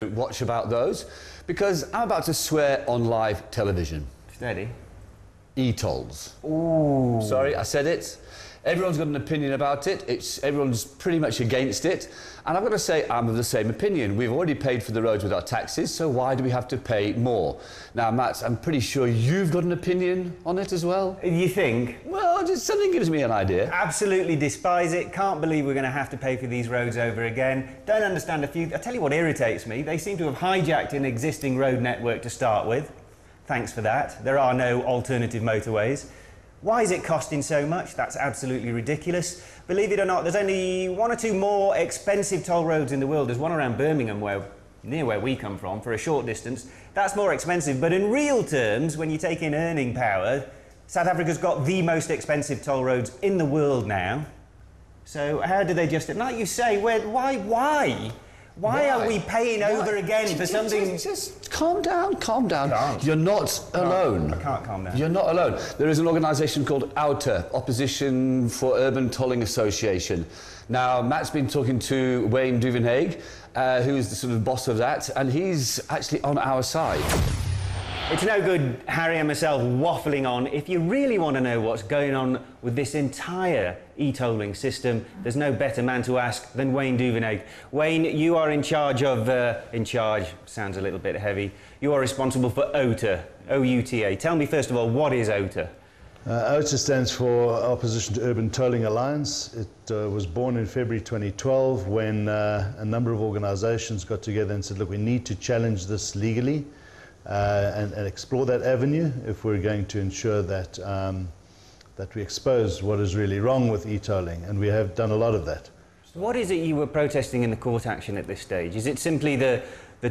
Watch about those, because I'm about to swear on live television. Steady. E-tolls. Ooh. Sorry, I said it. Everyone's got an opinion about it. Everyone's pretty much against it. And I've got to say, I'm of the same opinion. We've already paid for the roads with our taxes, so why do we have to pay more? Now, Matt, I'm pretty sure you've got an opinion on it as well. You think? Well, just something gives me an idea. Absolutely despise it. Can't believe we're going to have to pay for these roads over again. Don't understand a few. I'll tell you what irritates me. They seem to have hijacked an existing road network to start with. Thanks for that. There are no alternative motorways. Why is it costing so much? That's absolutely ridiculous. Believe it or not, there's only one or two more expensive toll roads in the world. There's one around Birmingham, near where we come from, for a short distance. That's more expensive, but in real terms, when you take in earning power, South Africa's got the most expensive toll roads in the world now. So how do they justify? Like you say, why? Why are we paying over again for something? Just calm down, calm down. You're not alone. I can't calm down. You're not alone. There is an organisation called OUTA, Opposition for Urban Tolling Association. Now, Matt's been talking to Wayne Duvenhague, who's the sort of boss of that, and he's actually on our side. It's no good Harry and myself waffling on. If you really want to know what's going on with this entire e-tolling system, there's no better man to ask than Wayne Duvenhague. Wayne, you are in charge of... sounds a little bit heavy. You are responsible for OUTA, O-U-T-A. Tell me, first of all, what is OUTA? OUTA stands for Opposition to Urban Tolling Alliance. It was born in February 2012 when a number of organisations got together and said, look, we need to challenge this legally. And explore that avenue if we're going to ensure that that we expose what is really wrong with e-tolling, and we have done a lot of that. What is it you were protesting in the court action at this stage? Is it simply the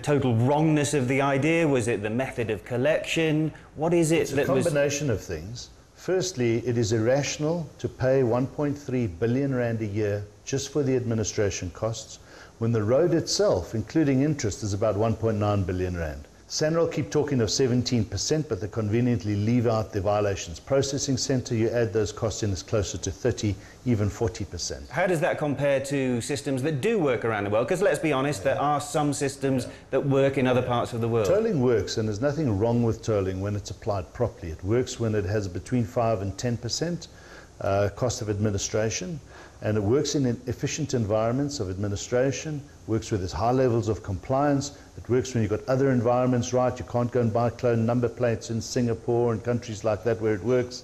total wrongness of the idea? Was it the method of collection? What is it that was... It's a combination of things. Firstly, it is irrational to pay 1.3 billion rand a year just for the administration costs, when the road itself, including interest, is about 1.9 billion rand. SANRAL keep talking of 17%, but they conveniently leave out the violations processing centre. You add those costs in, it's closer to 30, even 40%. How does that compare to systems that do work around the world? Because let's be honest, there are some systems that work in other parts of the world. Tolling works, and there's nothing wrong with tolling when it's applied properly. It works when it has between 5 and 10% cost of administration, and it works in efficient environments of administration, works with its high levels of compliance. It works when you've got other environments right. You can't go and buy clone number plates in Singapore and countries like that where it works.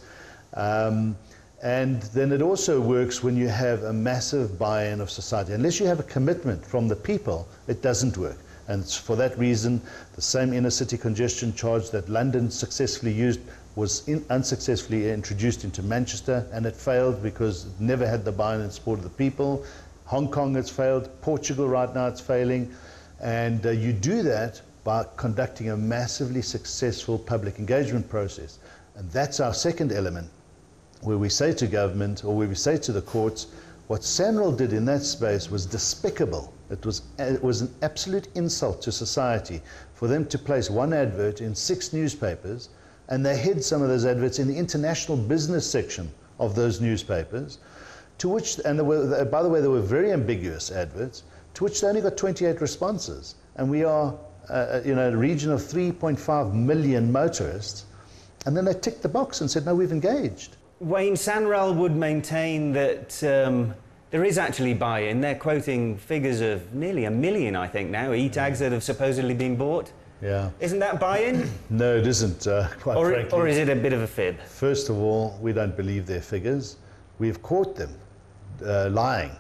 And then it also works when you have a massive buy-in of society. Unless you have a commitment from the people, it doesn't work. And for that reason, the same inner city congestion charge that London successfully used was unsuccessfully introduced into Manchester, and it failed because it never had the buy-in and support of the people. Hong Kong has failed. Portugal right now it's failing. And you do that by conducting a massively successful public engagement process. And that's our second element, where we say to government, or where we say to the courts, what SANRAL did in that space was despicable. It was an absolute insult to society for them to place one advert in 6 newspapers, and they hid some of those adverts in the international business section of those newspapers, to which, and by the way, they were very ambiguous adverts, to which they only got 28 responses. And we are a region of 3.5 million motorists, and then they ticked the box and said, no, we've engaged. Wayne, SANRAL would maintain that there is actually buy-in. They're quoting figures of nearly 1 million, I think, now, e-tags that have supposedly been bought. Yeah. Isn't that buy-in? No, it isn't, quite frankly. Or is it a bit of a fib? First of all, we don't believe their figures. We've caught them lying,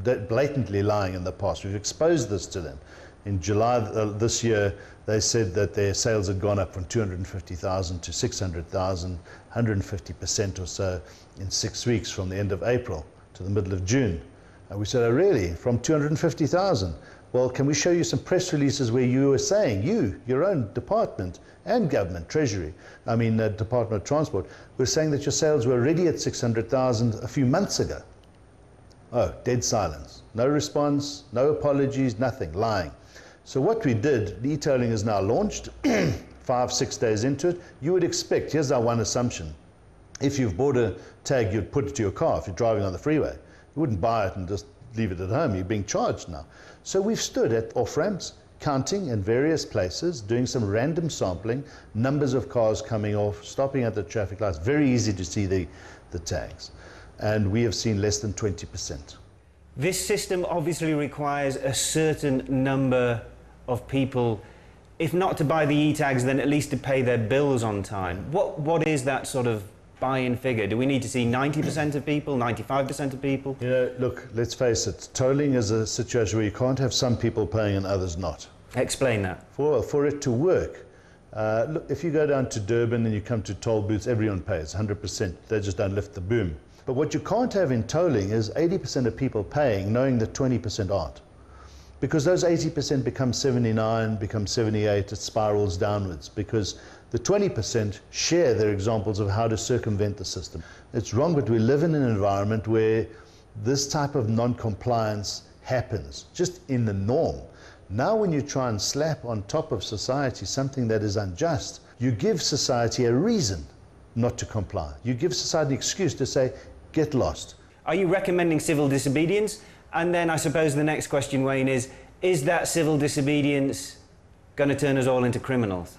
blatantly lying in the past. We've exposed this to them. In July this year, they said that their sales had gone up from 250,000 to 600,000, 150% or so in 6 weeks, from the end of April to the middle of June. And we said, oh really, from 250,000? Well, can we show you some press releases where you were saying, your own department and government, Treasury, Department of Transport, were saying that your sales were already at 600,000 a few months ago? Oh, dead silence. No response, no apologies, nothing, lying. So what we did, the e-tolling is now launched, 5-6 days into it. You would expect, here's our one assumption, if you've bought a tag, you'd put it to your car if you're driving on the freeway. You wouldn't buy it and just leave it at home. You're being charged now. So we've stood at off-ramps counting in various places, doing some random sampling, numbers of cars coming off, stopping at the traffic lights, very easy to see the tags. And we have seen less than 20%. This system obviously requires a certain number of people, if not to buy the e-tags, then at least to pay their bills on time. What is that sort of buy-in figure? Do we need to see 90% of people, 95% of people? You know, look, let's face it, tolling is a situation where you can't have some people paying and others not. Explain that. For it to work, look, if you go down to Durban and you come to toll booths, everyone pays 100%. They just don't lift the boom. But what you can't have in tolling is 80% of people paying, knowing that 20% aren't. Because those 80% become 79, become 78, it spirals downwards, because the 20% share their examples of how to circumvent the system. It's wrong, but we live in an environment where this type of non-compliance happens, just in the norm. Now when you try and slap on top of society something that is unjust, you give society a reason not to comply. You give society an excuse to say, get lost. Are you recommending civil disobedience? And then I suppose the next question, Wayne, is that civil disobedience going to turn us all into criminals?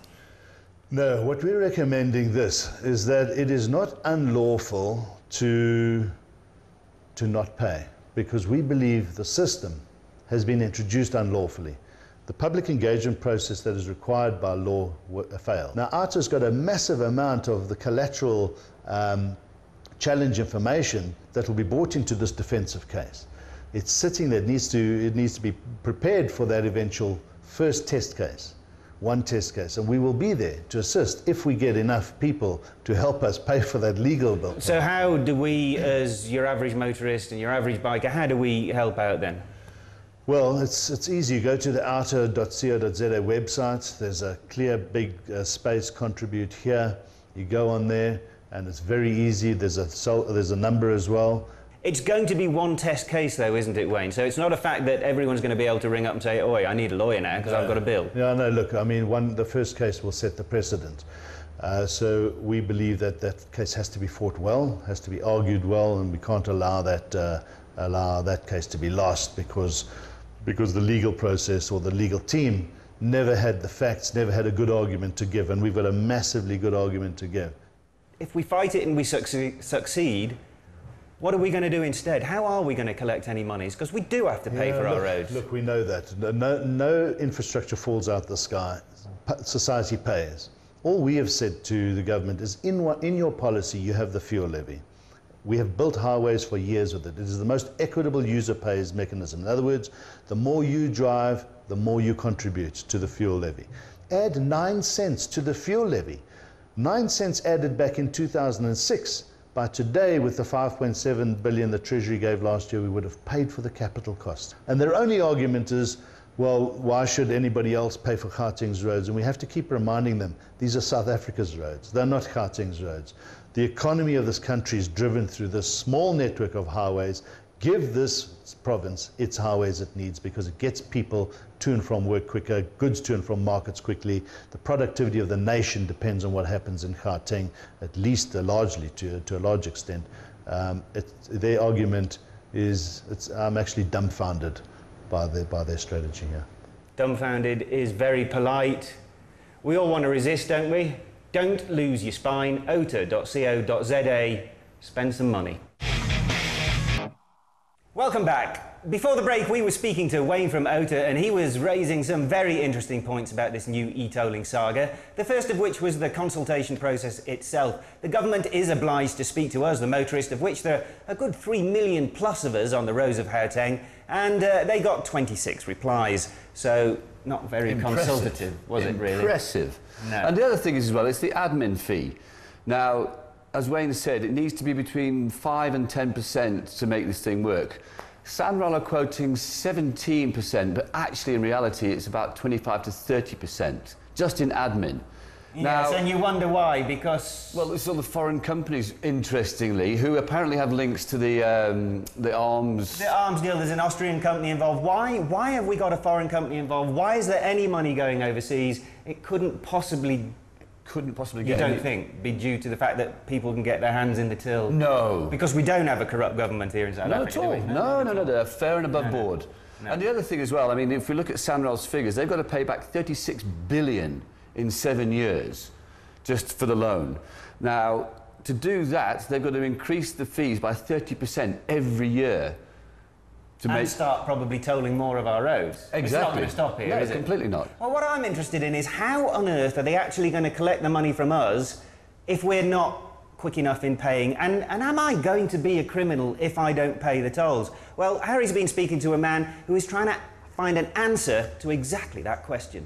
No, what we're recommending this is that it is not unlawful to not pay, because we believe the system has been introduced unlawfully. The public engagement process that is required by law failed. Now, ARTA's got a massive amount of the collateral challenge information that will be brought into this defensive case. It's sitting there, it needs to be prepared for that eventual first test case, one test case, and we will be there to assist if we get enough people to help us pay for that legal bill. So how do we, as your average motorist and your average biker, how do we help out then? Well, it's easy. You go to the arta.co.za website. There's a clear big space, contribute here. You go on there, and it's very easy. There's a number as well. It's going to be one test case, though, isn't it, Wayne? So it's not a fact that everyone's going to be able to ring up and say, "Oi, I need a lawyer now because I've got a bill." Yeah, no. Look, I mean, the first case will set the precedent. So we believe that that case has to be fought well, has to be argued well, and we can't allow that case to be lost because the legal process or the legal team never had the facts, never had a good argument to give, and we've got a massively good argument to give. If we fight it and we succeed, what are we going to do instead? How are we going to collect any monies? Because we do have to pay for our roads. Look, we know that. No infrastructure falls out the sky. Society pays. All we have said to the government is in your policy you have the fuel levy. We have built highways for years with it. It is the most equitable user pays mechanism. In other words, the more you drive, the more you contribute to the fuel levy. Add 9 cents to the fuel levy. 9 cents added back in 2006. By today, with the 5.7 billion the Treasury gave last year, we would have paid for the capital cost. And their only argument is, well, why should anybody else pay for Gauteng's roads? And we have to keep reminding them, these are South Africa's roads. They're not Gauteng's roads. The economy of this country is driven through this small network of highways. Give this province its highways it needs, because it gets people to and from work quicker, goods to and from markets quickly. The productivity of the nation depends on what happens in Gauteng, at least largely to a large extent. Their argument is, I'm actually dumbfounded by their strategy here. Dumbfounded is very polite. We all want to resist, don't we? Don't lose your spine. ota.co.za. Spend some money. Welcome back. Before the break, we were speaking to Wayne from OTA, and he was raising some very interesting points about this new e-tolling saga. The first of which was the consultation process itself. The government is obliged to speak to us, the motorists, of which there are a good 3 million plus of us on the roads of Gauteng, and they got 26 replies. So not very consultative, was it really? Impressive. No. And the other thing is as well, it's the admin fee. Now, as Wayne said, it needs to be between 5 and 10% to make this thing work. Sanral are quoting 17%, but actually in reality it's about 25 to 30%, just in admin. Yes, now, and you wonder why, because... Well, it's all the foreign companies, interestingly, who apparently have links to the arms... The arms deal, there's an Austrian company involved. Why have we got a foreign company involved? Why is there any money going overseas? It couldn't possibly get... You don't think, be due to the fact that people can get their hands in the till? No. Because we don't have a corrupt government here in South Africa, Not at all. do we? No, they're fair and above board. No. And the other thing as well, I mean, if we look at Sanral's figures, they've got to pay back 36 billion in 7 years just for the loan. Now, to do that, they've got to increase the fees by 30% every year. And start probably tolling more of our roads. Exactly. It's not going to stop here, no, is it? completely not. Well, what I'm interested in is how on earth are they actually going to collect the money from us if we're not quick enough in paying? And am I going to be a criminal if I don't pay the tolls? Well, Harry's been speaking to a man who is trying to find an answer to exactly that question.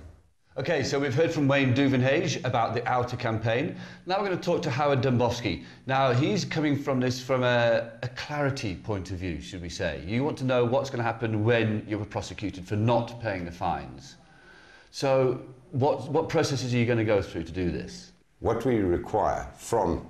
OK, so we've heard from Wayne Duvenhage about the outer campaign. Now we're going to talk to Howard Dombowski. Now, he's coming from this from a clarity point of view, should we say. You want to know what's going to happen when you're prosecuted for not paying the fines. So what processes are you going to go through to do this? What we require from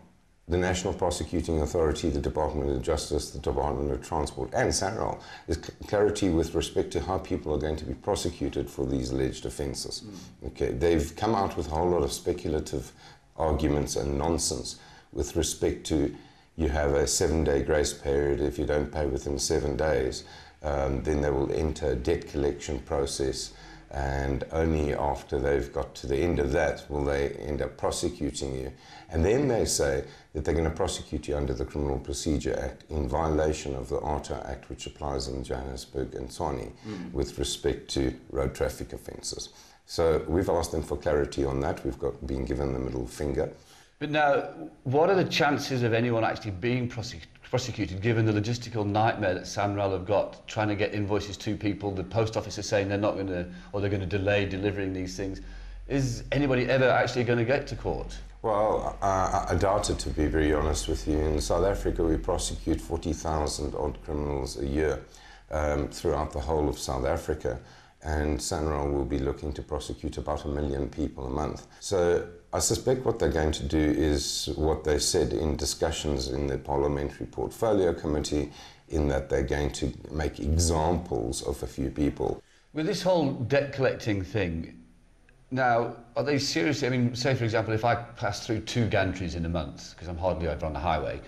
the National Prosecuting Authority, the Department of Justice, the Department of Transport and SANRAL is clarity with respect to how people are going to be prosecuted for these alleged offences. Okay, they've come out with a whole lot of speculative arguments and nonsense with respect to you have a 7-day grace period. If you don't pay within 7 days, then they will enter a debt collection process, and only after they've got to the end of that will they end up prosecuting you. And then they say that they're going to prosecute you under the Criminal Procedure Act in violation of the ARTA Act, which applies in Johannesburg and Tshwane with respect to road traffic offences. So we've asked them for clarity on that. We've been given the middle finger. But now, what are the chances of anyone actually being prosecuted, given the logistical nightmare that SANRAL have got, trying to get invoices to people? The post office is saying they're not going to, or they're going to delay delivering these things. Is anybody ever actually going to get to court? Well, I doubt it, to be very honest with you. In South Africa, we prosecute 40,000 odd criminals a year throughout the whole of South Africa, and SANRAL will be looking to prosecute about 1 million people a month. So I suspect what they're going to do is what they said in discussions in the Parliamentary Portfolio Committee, in that they're going to make examples of a few people. With this whole debt collecting thing, now, are they seriously, I mean, say for example, if I pass through 2 gantries in a month, because I'm hardly ever on the highway,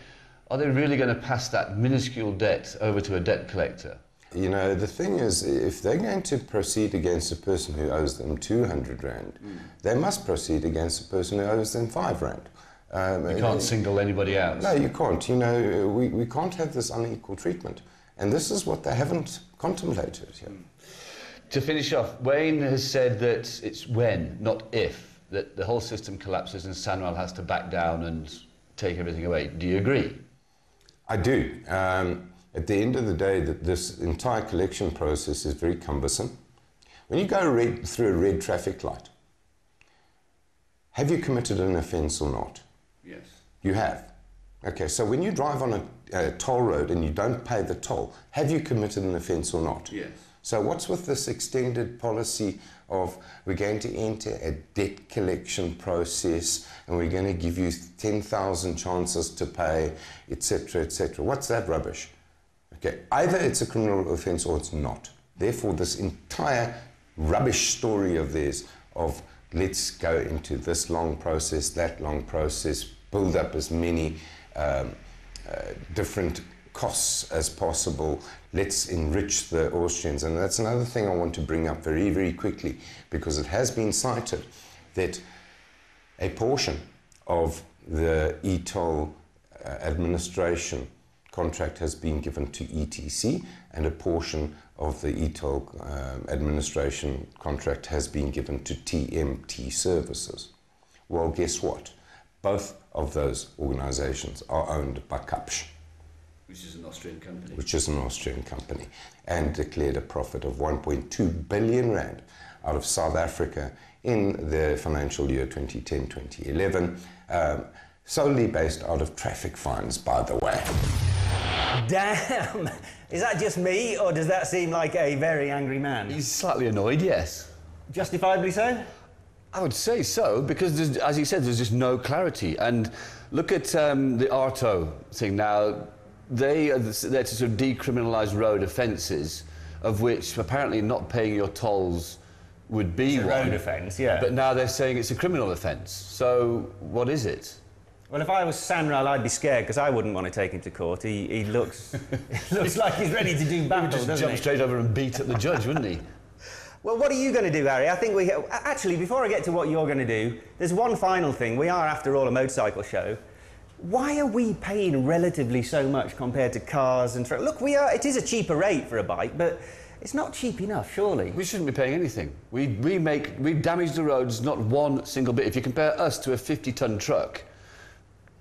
are they really going to pass that minuscule debt over to a debt collector? You know, the thing is, if they're going to proceed against a person who owes them 200 Rand, they must proceed against a person who owes them 5 Rand. You can't single anybody out. No, you can't. You know, we can't have this unequal treatment. And this is what they haven't contemplated here. To finish off, Wayne has said that it's when, not if, that the whole system collapses and SANRAL has to back down and take everything away. Do you agree? I do. At the end of the day, this entire collection process is very cumbersome. When you go through a red traffic light, have you committed an offence or not? Yes. You have. Okay, so when you drive on a toll road and you don't pay the toll, have you committed an offence or not? Yes. So what's with this extended policy of we're going to enter a debt collection process and we're going to give you 10,000 chances to pay, etc., etc.? What's that rubbish? Okay, either it's a criminal offence or it's not. Therefore, this entire rubbish story of theirs of let's go into this long process, that long process, build up as many different costs as possible, let's enrich the Austrians. And that's another thing I want to bring up very, very quickly, because it has been cited that a portion of the e-toll administration contract has been given to ETC, and a portion of the e-toll administration contract has been given to TMT Services. Well, guess what? Both of those organizations are owned by Kapsch, Which is an Austrian company. Which is an Austrian company, and declared a profit of 1.2 billion Rand out of South Africa in the financial year 2010-2011, solely based out of traffic fines, by the way. Damn! Is that just me, or does that seem like a very angry man? He's slightly annoyed, yes. Justifiably so? I would say so, because, as he said, there's just no clarity. And look at the ARTO thing now. They are there to sort of decriminalise road offences, of which apparently not paying your tolls would be it's a one. road offence, yeah. But now they're saying it's a criminal offence. So what is it? Well, if I was Sanral, I'd be scared because I wouldn't want to take him to court. He looks, looks like he's ready to do battle, Just doesn't jump he? straight over and beat at the judge, wouldn't he? Well, what are you going to do, Harry? I think we... Actually, before I get to what you're going to do, there's one final thing. We are, after all, a motorcycle show. Why are we paying relatively so much compared to cars and... Look, it is a cheaper rate for a bike, but it's not cheap enough, surely. We shouldn't be paying anything. We damage the roads not one single bit. If you compare us to a 50-ton truck,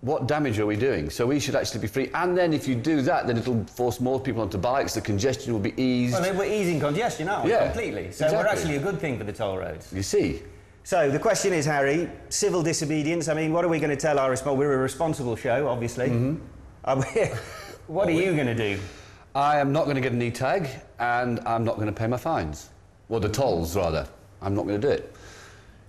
what damage are we doing? So we should actually be free. And then if you do that, then it'll force more people onto bikes. The congestion will be eased. Well, we're easing congestion, aren't we? Yeah, Completely. So exactly. we're actually a good thing for the toll roads. You see? So the question is, Harry, civil disobedience. I mean, what are we going to tell our... We're a responsible show, obviously. What are you going to do? I am not going to get an e-tag, and I'm not going to pay my fines. Or the tolls, rather. I'm not going to do it.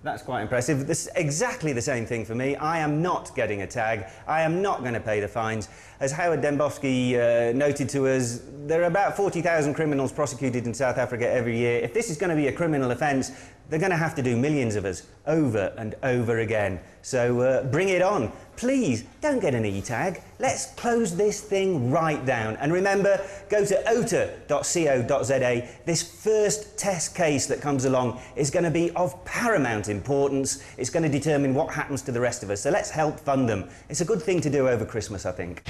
That's quite impressive. This is exactly the same thing for me. I am not getting a tag. I am not going to pay the fines. As Howard Dembowski noted to us, there are about 40,000 criminals prosecuted in South Africa every year. If this is going to be a criminal offence, they're going to have to do millions of us over and over again. So bring it on. Please, don't get an e-tag. Let's close this thing right down. And remember, go to ota.co.za. This first test case that comes along is going to be of paramount importance. It's going to determine what happens to the rest of us. So let's help fund them. It's a good thing to do over Christmas, I think.